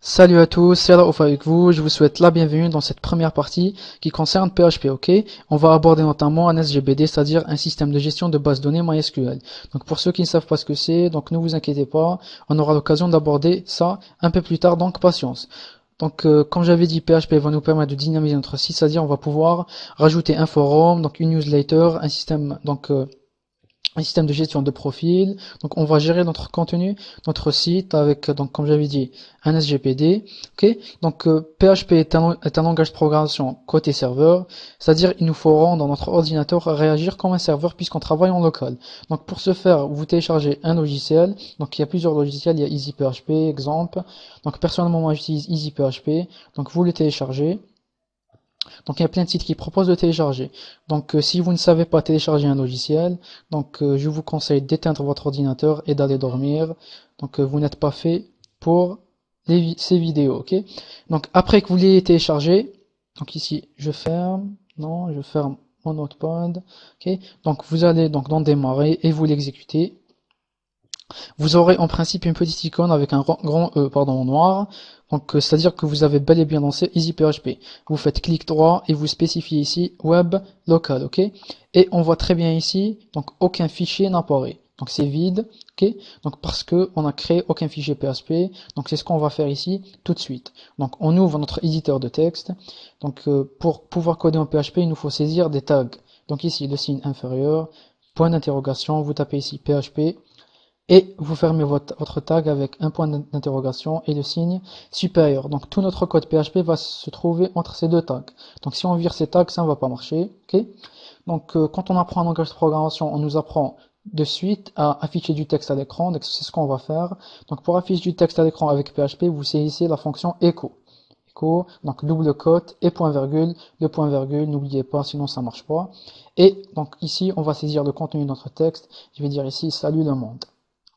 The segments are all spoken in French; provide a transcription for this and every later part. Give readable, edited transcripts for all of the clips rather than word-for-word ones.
Salut à tous, c'est Raouf avec vous. Je vous souhaite la bienvenue dans cette première partie qui concerne PHP, ok? On va aborder notamment un SGBD, c'est-à-dire un système de gestion de base de données MySQL. Donc pour ceux qui ne savent pas ce que c'est, donc ne vous inquiétez pas, on aura l'occasion d'aborder ça un peu plus tard, donc patience. Donc, comme j'avais dit, PHP va nous permettre de dynamiser notre site, c'est-à-dire on va pouvoir rajouter un forum, donc une newsletter, un système de gestion de profil. Donc, on va gérer notre contenu, notre site avec, donc, comme j'avais dit, un SGPD. Ok. Donc, PHP est un langage de programmation côté serveur, c'est-à-dire il nous faut rendre notre ordinateur réagir comme un serveur puisqu'on travaille en local. Donc, pour ce faire, vous téléchargez un logiciel. Donc, il y a plusieurs logiciels. Il y a EasyPHP, exemple. Donc, personnellement, moi, j'utilise EasyPHP. Donc, vous le téléchargez. Donc il y a plein de sites qui proposent de télécharger. Donc si vous ne savez pas télécharger un logiciel, donc je vous conseille d'éteindre votre ordinateur et d'aller dormir. Donc vous n'êtes pas fait pour ces vidéos, ok? Donc après que vous l'ayez téléchargé, donc ici je ferme, non, je ferme mon notepad, ok? Donc vous allez donc dans démarrer et vous l'exécutez. Vous aurez en principe une petite icône avec un grand E pardon, noir. Donc c'est-à-dire que vous avez bel et bien lancé EasyPHP. Vous faites clic droit et vous spécifiez ici web local, ok? Et on voit très bien ici, donc aucun fichier n'apparaît. Donc c'est vide, ok? Donc parce que on a créé aucun fichier PHP. Donc c'est ce qu'on va faire ici tout de suite. Donc on ouvre notre éditeur de texte. Donc pour pouvoir coder en PHP, il nous faut saisir des tags. Donc ici le signe inférieur, point d'interrogation, vous tapez ici PHP. Et vous fermez votre tag avec un point d'interrogation et le signe supérieur. Donc tout notre code PHP va se trouver entre ces deux tags. Donc si on vire ces tags, ça ne va pas marcher. Okay. Donc quand on apprend un langage de programmation, on nous apprend de suite à afficher du texte à l'écran. Donc c'est ce qu'on va faire. Donc pour afficher du texte à l'écran avec PHP, vous saisissez la fonction echo. Echo, donc double cote et point virgule. Le point virgule, n'oubliez pas, sinon ça marche pas. Et donc ici, on va saisir le contenu de notre texte. Je vais dire ici salut le monde.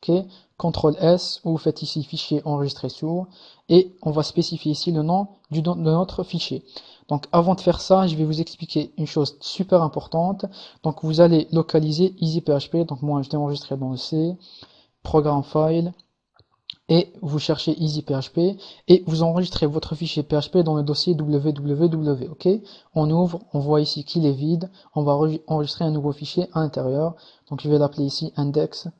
Ok, CTRL S, ou vous faites ici fichier enregistré sous, et on va spécifier ici le nom de notre fichier. Donc avant de faire ça, je vais vous expliquer une chose super importante. Donc vous allez localiser EasyPHP, donc moi je l'ai enregistré dans le C, Programme File, et vous cherchez EasyPHP, et vous enregistrez votre fichier PHP dans le dossier www, ok. On ouvre, on voit ici qu'il est vide, on va enregistrer un nouveau fichier à l'intérieur, donc je vais l'appeler ici index.php,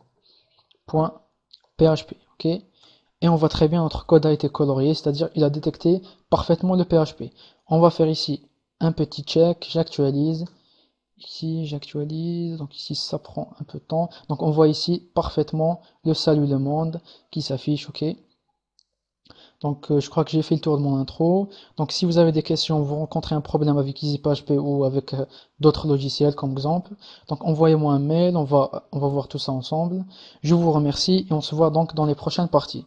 ok. Et on voit très bien notre code a été colorié, c'est-à-dire il a détecté parfaitement le PHP. On va faire ici un petit check, j'actualise. Ici j'actualise, donc ici ça prend un peu de temps. Donc on voit ici parfaitement le salut le monde qui s'affiche, ok. Donc je crois que j'ai fait le tour de mon intro. Donc si vous avez des questions, vous rencontrez un problème avec EasyPHP ou avec d'autres logiciels comme exemple, donc envoyez-moi un mail, on va voir tout ça ensemble. Je vous remercie et on se voit donc dans les prochaines parties.